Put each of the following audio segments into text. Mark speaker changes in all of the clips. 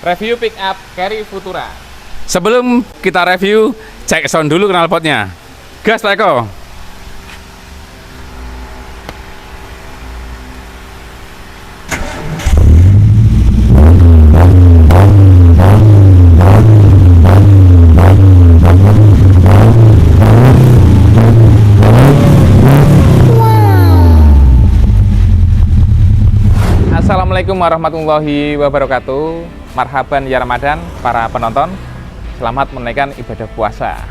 Speaker 1: Review pick up Carry Futura.
Speaker 2: Sebelum kita review, cek sound dulu knalpotnya. Gas, Pak Eko.
Speaker 1: Assalamualaikum warahmatullahi wabarakatuh. Marhaban ya Ramadan, para penonton. Selamat menunaikan ibadah puasa.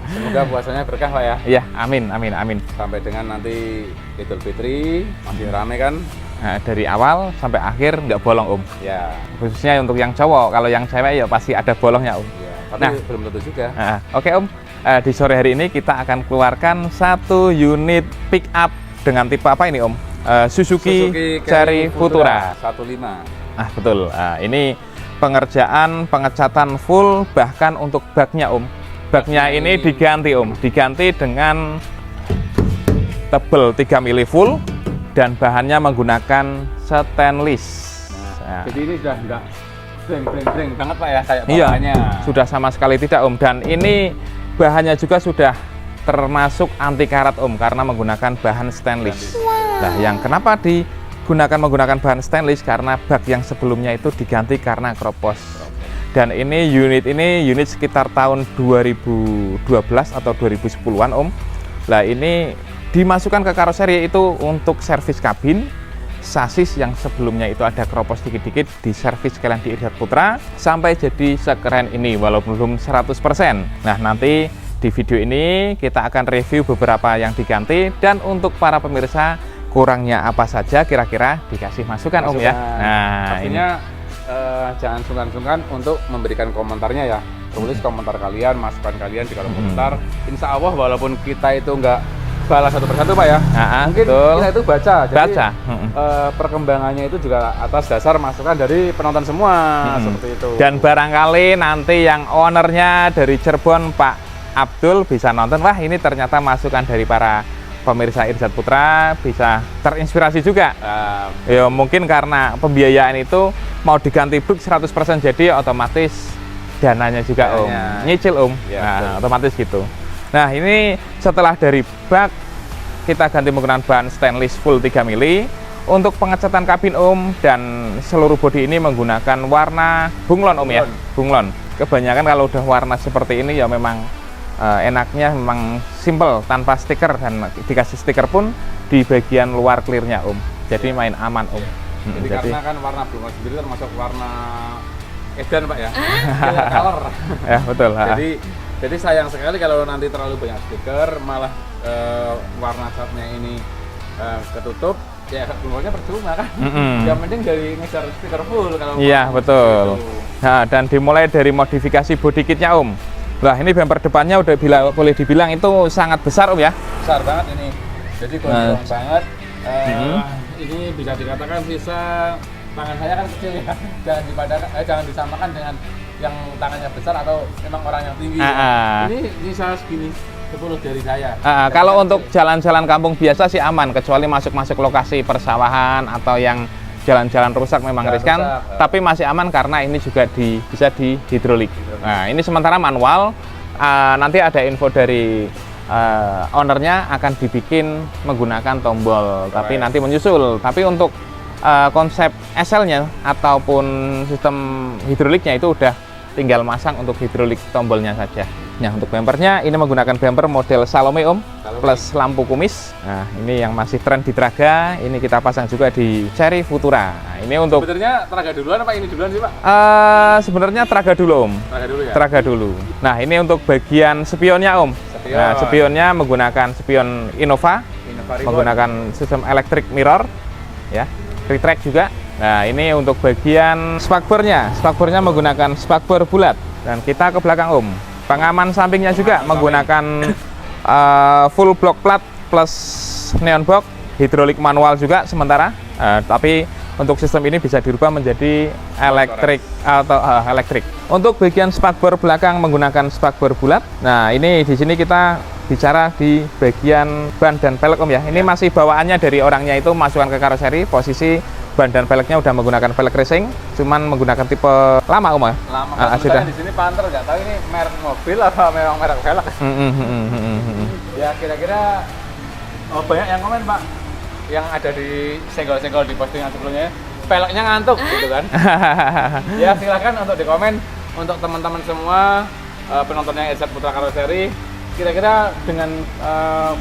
Speaker 2: Semoga puasanya berkah, Pak ya.
Speaker 1: Iya, amin, amin, amin.
Speaker 2: Sampai dengan nanti Idul Fitri masih rame kan?
Speaker 1: Nah, dari awal sampai akhir nggak bolong, Om.
Speaker 2: Ya.
Speaker 1: Khususnya untuk yang cowok. Kalau yang cewek ya pasti ada bolongnya, Om.
Speaker 2: Ya, tapi
Speaker 1: Nah,
Speaker 2: belum tentu juga.
Speaker 1: Oke, Om. Di sore hari ini kita akan keluarkan satu unit pick up dengan tipe apa ini, Om? Suzuki Carry Futura
Speaker 2: 15.
Speaker 1: Ah, betul. Ini pengerjaan pengecatan full, bahkan untuk baknya, Om. Baknya ini diganti, Om. Diganti dengan tebel 3 mili full dan bahannya menggunakan stainless.
Speaker 2: Nah, jadi ini sudah enggak breng banget, Pak ya, kayak
Speaker 1: Iya,
Speaker 2: bawahnya.
Speaker 1: sudah sama sekali tidak, Om. Dan ini bahannya juga sudah termasuk anti karat, Om, karena menggunakan bahan stainless. Nah, yang kenapa menggunakan bahan stainless karena bak yang sebelumnya itu diganti karena kropos. Dan ini unit sekitar tahun 2012 atau 2010-an, Om. Nah, ini dimasukkan ke karoseri itu untuk servis kabin. Sasis yang sebelumnya itu ada kropos dikit-dikit di servis sekalian di Irsad Putra sampai jadi sekeren ini walaupun belum 100%. Nah, nanti di video ini kita akan review beberapa yang diganti dan untuk para pemirsa kurangnya apa saja kira-kira dikasih masukan, Om ya. Nah,
Speaker 2: artinya jangan sungkan-sungkan untuk memberikan komentarnya ya. Tulis komentar kalian, masukan kalian di kolom komentar. Insya Allah walaupun kita itu nggak balas satu persatu, Pak ya. Mungkin
Speaker 1: betul.
Speaker 2: kita itu baca. Jadi perkembangannya itu juga atas dasar masukan dari penonton semua seperti itu.
Speaker 1: Dan barangkali nanti yang ownernya dari Cirebon, Pak Abdul, bisa nonton. Wah, ini ternyata masukan dari para pemirsa Irsad Putra, bisa terinspirasi juga. Ya mungkin karena pembiayaan itu mau diganti book 100%, jadi otomatis dananya juga, Om. Nyicil, Om.
Speaker 2: Ya,
Speaker 1: nah, otomatis gitu. Nah, ini setelah dari bak kita ganti menggunakan bahan stainless full 3 mili. Untuk pengecatan kabin, Om, dan seluruh bodi ini menggunakan warna bunglon, Om ya. Bunglon. Kebanyakan kalau udah warna seperti ini ya memang enaknya memang simple tanpa stiker, dan dikasih stiker pun di bagian luar clearnya, Om. Jadi main aman, Om.
Speaker 2: Jadi karena kan warna bunga sendiri termasuk warna edan, Pak ya. Color.
Speaker 1: Ya, betul.
Speaker 2: Jadi sayang sekali kalau nanti terlalu banyak stiker, malah warna catnya ini ketutup, ya bunglonnya percuma kan. Yang penting dari ngejar stiker full kalau.
Speaker 1: Iya, betul. Nah, dan dimulai dari modifikasi body kitnya, Om. Nah, ini bumper depannya udah boleh dibilang itu sangat besar, Om ya.
Speaker 2: Besar banget ini. Jadi gondrong banget. Ini bisa dikatakan sisa tangan saya kan kecil ya. Jangan disamakan dengan yang tangannya besar atau memang orang yang tinggi. Ini sisa segini 10 jari saya.
Speaker 1: Kalau untuk jalan-jalan kampung biasa sih aman, kecuali masuk-masuk lokasi persawahan atau yang jalan-jalan rusak memang riskan, tapi masih aman karena ini juga bisa di hidrolik. Nah, ini sementara manual. Nanti ada info dari ownernya akan dibikin menggunakan tombol, tapi nanti menyusul. Tapi untuk konsep SL-nya ataupun sistem hidroliknya itu udah tinggal masang untuk hidrolik tombolnya saja. Nah, untuk bumpernya ini menggunakan bumper model Salome, Om, plus lampu kumis. Nah, ini yang masih tren di Traga, ini kita pasang juga di Carry Futura. Nah, ini untuk
Speaker 2: sebenarnya Traga duluan apa ini duluan sih, Pak?
Speaker 1: Sebenarnya Traga dulu, Om.
Speaker 2: Traga dulu ya.
Speaker 1: Traga dulu. Nah, ini untuk bagian spionnya, Om. Nah, spionnya menggunakan spion Innova menggunakan sistem electric mirror, ya, retract juga. Nah, ini untuk bagian spakbornya menggunakan spakbor bulat. Dan kita ke belakang, Om. Pengaman sampingnya juga menggunakan full block plat plus neon box, hidrolik manual juga sementara. Tapi untuk sistem ini bisa dirubah menjadi elektrik atau elektrik. Untuk bagian spakbor belakang menggunakan spakbor bulat. Nah, ini di sini kita bicara di bagian ban dan pelek Om ya. Ini masih bawaannya dari orangnya itu masukkan ke karoseri. Posisi ban dan peleknya udah menggunakan pelek racing, cuman menggunakan tipe lama Om ya.
Speaker 2: Lama. Sudah di sini Panther nggak tahu ini merek mobil apa memang merek pelek. Ya kira-kira banyak yang komen Pak, yang ada di senggol-senggol di postingan sebelumnya, peleknya ngantuk gitu kan. Ya silahkan untuk di komen untuk teman-teman semua penontonnya EZ Putra Karoseri, kira-kira dengan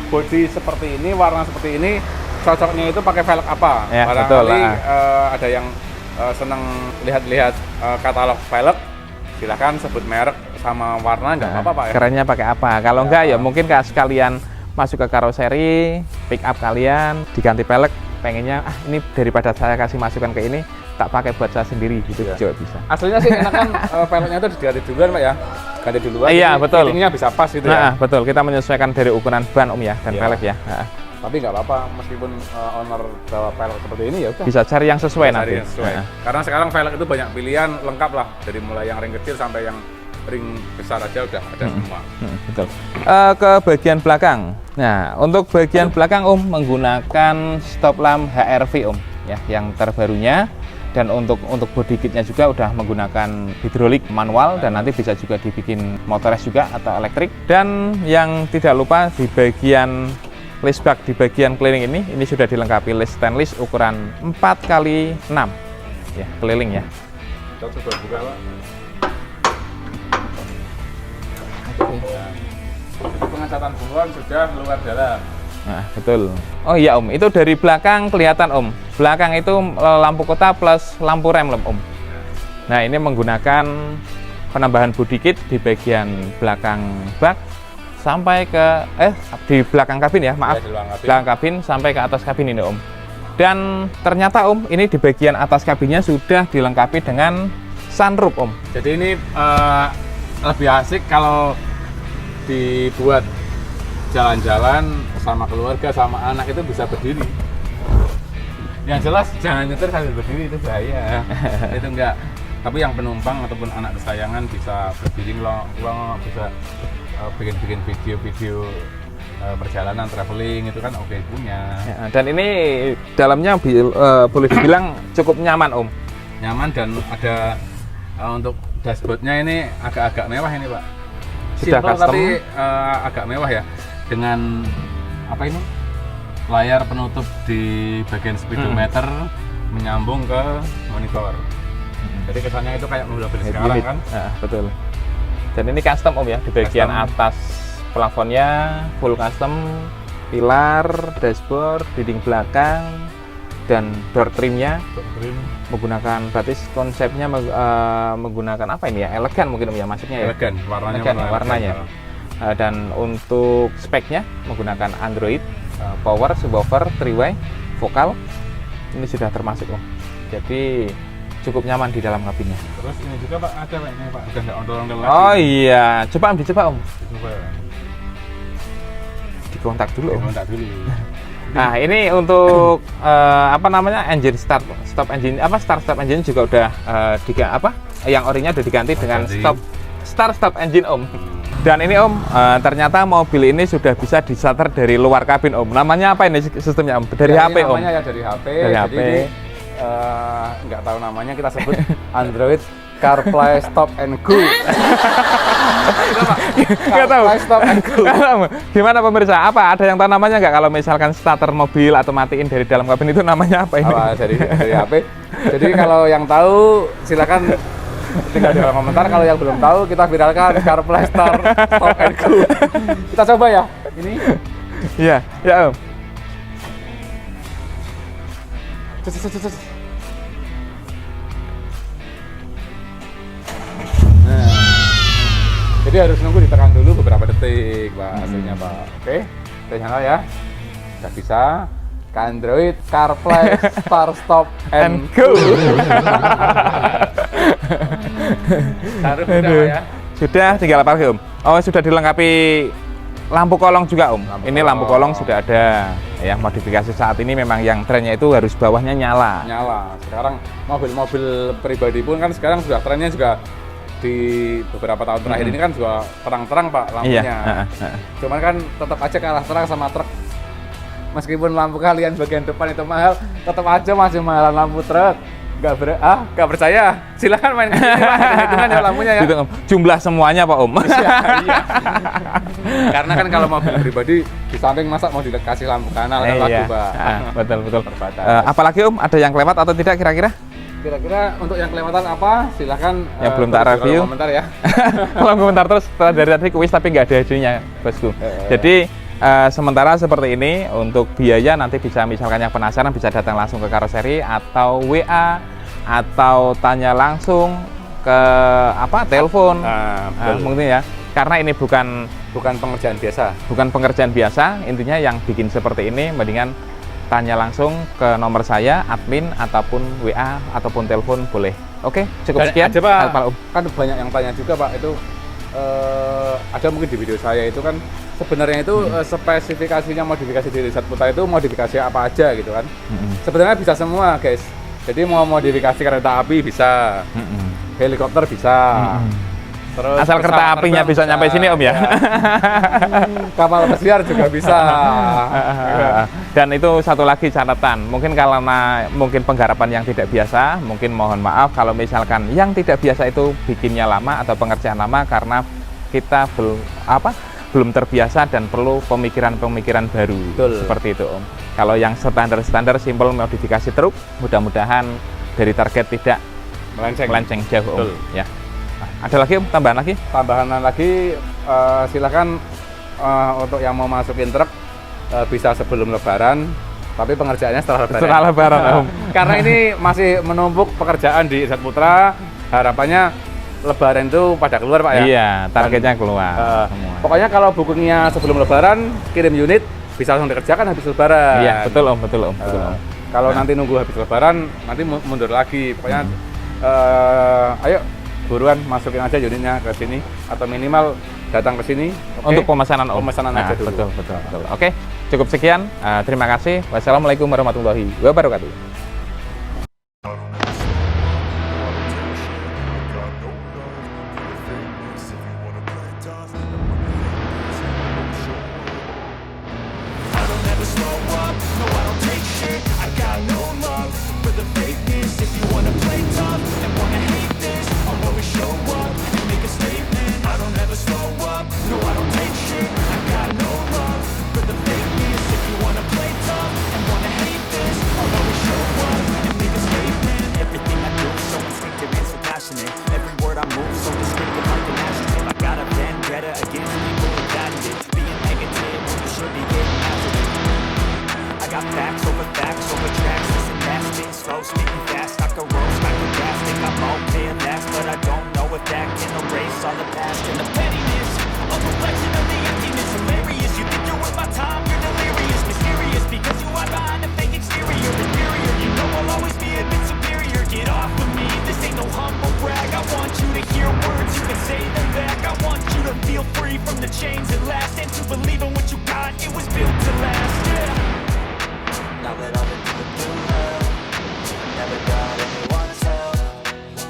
Speaker 2: body seperti ini, warna seperti ini, cocoknya itu pakai velg apa?
Speaker 1: Ya,
Speaker 2: barangkali ada yang senang lihat-lihat katalog velg, silahkan sebut merek sama warna, nggak apa-apa Pak ya.
Speaker 1: Kerennya pakai apa? Kalau enggak ya mungkin sekalian masuk ke karoseri, pick up kalian, diganti pelek, pengennya ini daripada saya kasih masukan ke ini, tak pakai buat saya sendiri gitu juga bisa.
Speaker 2: Aslinya sih enakan peleknya itu diganti duluan Pak ya. Ganti duluan.
Speaker 1: Iya, betul.
Speaker 2: Fittingnya bisa pas gitu ya.
Speaker 1: Betul, kita menyesuaikan dari ukuran ban Om ya dan pelek ya.
Speaker 2: Tapi nggak apa-apa, meskipun owner bawa pelek seperti ini ya udah.
Speaker 1: Bisa cari yang sesuai nanti.
Speaker 2: Yang sesuai. Karena sekarang velg itu banyak pilihan, lengkap lah, dari mulai yang ring kecil sampai yang ring besar aja udah ada semua.
Speaker 1: Betul. Ke bagian belakang. Nah, untuk bagian belakang Om menggunakan stop lamp HRV Om ya, yang terbarunya. Dan untuk body kitnya juga udah menggunakan hidrolik manual dan nanti bisa juga dibikin motoris juga atau elektrik. Dan yang tidak lupa di bagian list bag di bagian keliling ini sudah dilengkapi list stainless ukuran 4x6 ya, keliling ya.
Speaker 2: Kita coba buka Pak. Jadi pengecatan buruan sudah luar dalam.
Speaker 1: Nah, betul. Oh iya Om, itu dari belakang kelihatan Om. Belakang itu lampu kota plus lampu rem Om. Nah, ini menggunakan penambahan body kit di bagian belakang bak sampai ke di belakang kabin ya, maaf.
Speaker 2: Ya,
Speaker 1: belakang kabin sampai ke atas kabin ini Om. Dan ternyata Om, ini di bagian atas kabinnya sudah dilengkapi dengan sunroof Om.
Speaker 2: Jadi ini lebih asik kalau dibuat jalan-jalan sama keluarga sama anak itu bisa berdiri. Yang jelas jangan nyetir sambil berdiri, itu bahaya. Itu enggak. Tapi yang penumpang ataupun anak kesayangan bisa berdiri loh, bisa bikin video-video perjalanan traveling itu kan oke punya. Ya,
Speaker 1: dan ini dalamnya boleh dibilang cukup nyaman Om.
Speaker 2: Nyaman dan ada untuk dashboardnya ini agak-agak mewah ini Pak.
Speaker 1: Sudah
Speaker 2: simple
Speaker 1: custom.
Speaker 2: Tapi agak mewah ya, dengan apa ini, layar penutup di bagian speedometer menyambung ke monitor. Jadi kesannya itu kayak mobil sekarang kan.
Speaker 1: Betul. Dan ini custom Om ya, di bagian atas plafonnya full custom, pilar, dashboard, dinding belakang, dan door trimnya menggunakan batis. Konsepnya menggunakan apa ini ya, elegan mungkin Om ya, maksudnya ya.
Speaker 2: Elegan,
Speaker 1: warnanya. Dan untuk speknya menggunakan Android, power, subwoofer, 3-way, vokal. Ini sudah termasuk Om. Jadi cukup nyaman di dalam kabinnya.
Speaker 2: Terus ini juga Pak, ada Pak ini Pak, udah nggak ondel-ondel lagi.
Speaker 1: Oh iya, coba Om, dicoba Om.
Speaker 2: Dicoba.
Speaker 1: Dikontak dulu Om.
Speaker 2: Dikontak dulu.
Speaker 1: Nah, ini untuk apa namanya, engine start stop engine juga udah yang orinya udah diganti dengan stop engine Om. Dan ini Om, ternyata mobil ini sudah bisa di-starter dari luar kabin Om. Namanya apa ini sistemnya Om? Dari
Speaker 2: ya,
Speaker 1: HP Om?
Speaker 2: Namanya ya dari HP.
Speaker 1: Dari HP.
Speaker 2: Jadi nggak tahu namanya, kita sebut Android CarPlay Stop and Go.
Speaker 1: Nggak tahu.
Speaker 2: Stop and Go.
Speaker 1: Gimana pemirsa? Apa ada yang tahu namanya nggak kalau misalkan starter mobil atau matiin dari dalam kabin itu namanya apa ini?
Speaker 2: Dari HP. Jadi kalau yang tahu silakan tinggal di kolom komentar. Kalau yang belum tahu, kita viralkan CarPlay Stop and Go. Kita coba ya. Ini.
Speaker 1: Iya, ya Om.
Speaker 2: Nah, jadi harus nunggu, ditekan dulu beberapa detik Pak, hasilnya Pak. Oke, kita nyala ya. Sudah bisa ke Android CarPlay Start Stop and Go.
Speaker 1: Sudah, tinggal apa lagi Om? Oh, sudah dilengkapi lampu kolong juga Om. Ini lampu kolong
Speaker 2: kolong.
Speaker 1: sudah ada. Ya, modifikasi saat ini memang yang trennya itu harus bawahnya nyala.
Speaker 2: Sekarang mobil-mobil pribadi pun kan sekarang sudah trennya juga di beberapa tahun terakhir ini kan juga terang-terang Pak lampunya.
Speaker 1: Iya.
Speaker 2: Cuman kan tetap aja kalah terang sama truk. Meskipun lampu kalian bagian depan itu mahal, tetap aja masih mahalan lampu truk. Nggak percaya? Silakan main ke sini Pak, hitungan ya lampunya ya.
Speaker 1: Gitu, Om. Jumlah semuanya Pak Om.
Speaker 2: Iya. Karena kan kalau mobil pribadi di samping masa mau dikasih lampu kanal kan laku Pak.
Speaker 1: Betul.
Speaker 2: Terbatas.
Speaker 1: Apalagi Om, ada yang kelewat atau tidak kira-kira?
Speaker 2: Kira-kira untuk yang kelewatan apa? Silahkan
Speaker 1: Yang belum tak
Speaker 2: tulis di
Speaker 1: review.
Speaker 2: kolom komentar ya.
Speaker 1: Kolom komentar terus setelah dari tadi kuis tapi nggak ada hasilnya bosku. Jadi sementara seperti ini untuk biaya nanti bisa misalkan yang penasaran bisa datang langsung ke karoseri atau WA atau tanya langsung ke telepon mungkin ya, karena ini bukan
Speaker 2: pengerjaan biasa.
Speaker 1: bukan pengerjaan biasa. Intinya yang bikin seperti ini mendingan tanya langsung ke nomor saya, admin, ataupun WA, ataupun telepon boleh. Oke, cukup sekian.
Speaker 2: Ada Pak,
Speaker 1: Pak Om.
Speaker 2: kan banyak yang tanya juga Pak, itu ada mungkin di video saya itu kan sebenarnya itu spesifikasinya modifikasi di Rizat Putra itu modifikasi apa aja gitu kan. Sebenarnya bisa semua guys. Jadi mau modifikasi kereta api bisa, helikopter bisa. Terus
Speaker 1: Asal kereta apinya bisa nyampe sini Om ya.
Speaker 2: Kapal pesiar juga bisa.
Speaker 1: Dan itu satu lagi catatan, mungkin karena mungkin penggarapan yang tidak biasa, mungkin mohon maaf kalau misalkan yang tidak biasa itu bikinnya lama atau pengerjaan lama karena kita belum terbiasa dan perlu pemikiran-pemikiran baru.
Speaker 2: Betul.
Speaker 1: Seperti itu Om. Kalau yang standar-standar simple modifikasi truk, mudah-mudahan dari target tidak melenceng jauh Om.
Speaker 2: Betul.
Speaker 1: Ya. Ada lagi Om, tambahan lagi?
Speaker 2: Tambahan lagi, silakan untuk yang mau masukin truk bisa sebelum Lebaran, tapi pengerjaannya setelah Lebaran.
Speaker 1: Setelah Lebaran Om.
Speaker 2: Karena ini masih menumpuk pekerjaan di Rizat Putra, harapannya Lebaran itu pada keluar Pak ya.
Speaker 1: Iya, targetnya keluar. Semua.
Speaker 2: Pokoknya kalau bookingnya sebelum Lebaran, kirim unit bisa langsung dikerjakan habis Lebaran.
Speaker 1: Iya, betul Om, betul Om.
Speaker 2: Kalau nanti nunggu habis Lebaran, nanti mundur lagi. Pokoknya ayo buruan masukin aja unitnya ke sini atau minimal datang ke sini.
Speaker 1: Untuk pemesanan Om.
Speaker 2: Pemesanan aja dulu.
Speaker 1: Betul. Oke, cukup sekian. Terima kasih. Wassalamualaikum warahmatullahi wabarakatuh.
Speaker 3: Every word I move so descriptive like an adjective. I got a vendetta against people who patent it. Being negative when you should be getting positive. I got facts over tracks. Listen fast, spitting slow, spitting fast. I could roast, I could gas. Think I'm okay at last, but I don't know if that can erase all the past. And the pettiness, a reflection of the emptiness. Hilarious, you think you're worth my time, you're delirious. Mysterious, because you are behind a fake exterior. Inferior, you know I'll always be a bit superior. Get off of me, this ain't no humble brag. I want you to hear words, you can say them back. I want you to feel free from the chains that last, and to believe in what you got, it was built to last, yeah. Now that I've been through hell, never got anyone's help.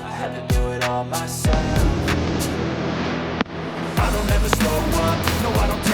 Speaker 3: I had to do it all myself. I don't ever slow up, no I don't